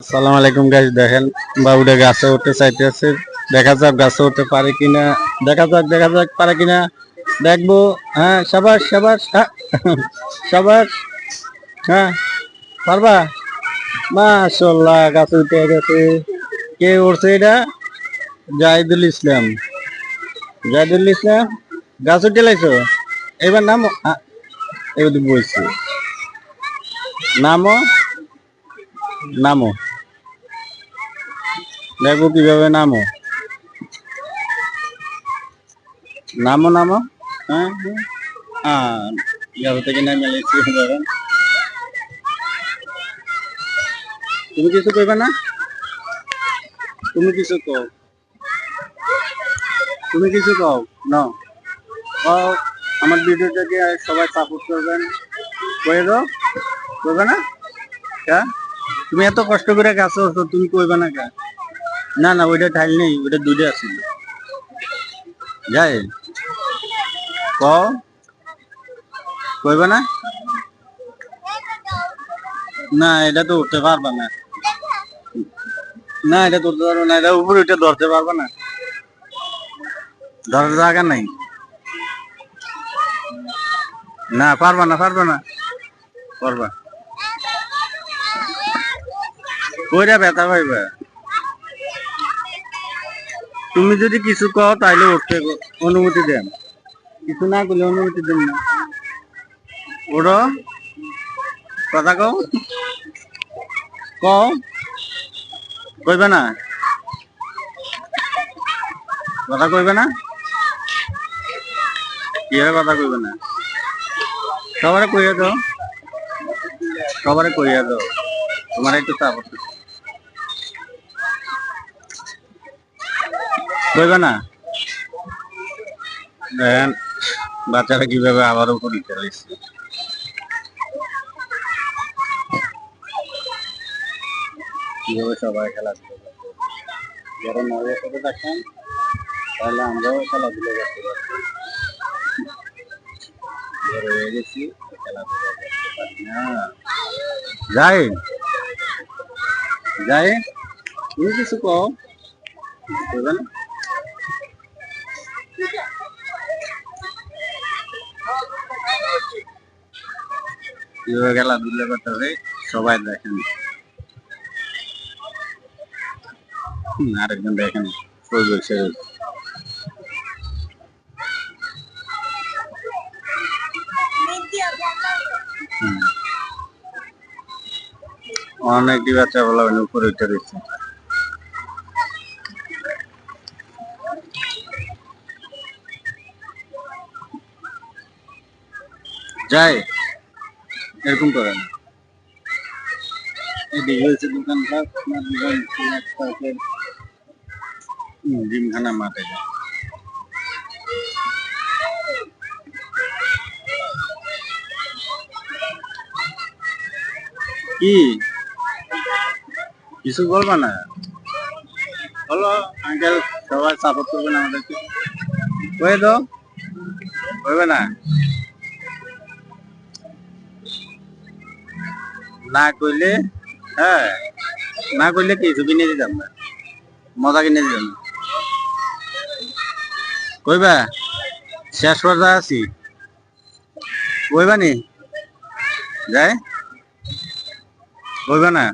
আসসালামু আলাইকুম গাইস, দেখেন বাবুটা গাছে উঠতে চাইতেছে। দেখা যাক গাছে উঠতে পারে কিনা। দেখা যাক পারে কিনা, দেখবো। হ্যাঁ, সাবাস সাবাস, হ্যাঁ সাবাস। হ্যাঁ, পারবা। মাশাআল্লাহ, গাছে উঠে গেছে। কে উঠছে এটা? জাহিদুল ইসলাম। জাহিদুল ইসলাম, গাছ উঠে লাইছো। এবার নামো। এবার বলছি, নামো নামো। দেখবো কিভাবে নামো। নামো নামো। হ্যাঁ হ্যাঁ, গাছ থেকে নেমে লেছি। ধরেন, তুমি কিছু কইবে না? তুমি কিছু কও, তুমি কিছু কও। নাও কও, আমার ভিডিওটাকে সবাই সাপোর্ট করবেন। কয়ে দাও, কইবে না? কা তুমি এত কষ্ট করে গাছ উঠছো, তুমি কইবে না কা? না না, ওইটা ঠাইল নেই, ওইটা দুইটা আছে। যাই কও, কইবে না? না, এটা তো উঠতে পারবা না। না, এটা ধরতে পারবে না, এটা উপরে উঠে ধরতে পারবে না। ধরার জায়গা নাই। না, পারবা না, পারবা না। পারবা, কইরা ব্যথা পাইবা। তুমি যদি কিছু কও তাইলে উঠতে অনুমতি দেন, কিছু না করলে অনুমতি দেন না। ওড়ো, কথা কও, কও, কইবে না? কথা কইবে না? কিভাবে কথা কইবে না? সবারে কইয়া দাও, সবারে কইয়া দাও, তোমার একটু চাপ আছে। কইবে না? দেখেন বাচ্চারা কিভাবে আবারও পরীক্ষা দিচ্ছে। কিভাবে সবাই খেলাধুলো করছে। যারা নজর সাথে থাকতাম তাহলে আমরাও খেলাধুলো করতে পারতাম। বড় হয়ে গেছি, খেলাধুলা করতে পারি না। যাই যাই, তুমি কিছু কও, কইবে না? কিভাবে খেলাধুলা করতে হবে সবাই দেখেন। আরেকজন দেখেন, অনেকটি বাচ্চা বলা উপরে উঠে দিচ্ছে। যাই, এরকম করে না। এদিকে হয়েছে দোকানটা, আপনার দোকান জিমখানা মাঠে যায়। কি কিছু বলবা না? বলো আঙ্কেল, সবাই সাপোর্ট করবেন আমাদেরকে। কয়ে দাও, কইবে না? না কইলে, হ্যাঁ, না কইলে কিছু কিনে দিতাম না, মজা কিনে দিতাম না। কইবা শেষ পর্যায়ে আছি, কইবা নি? যাই, কইবা না?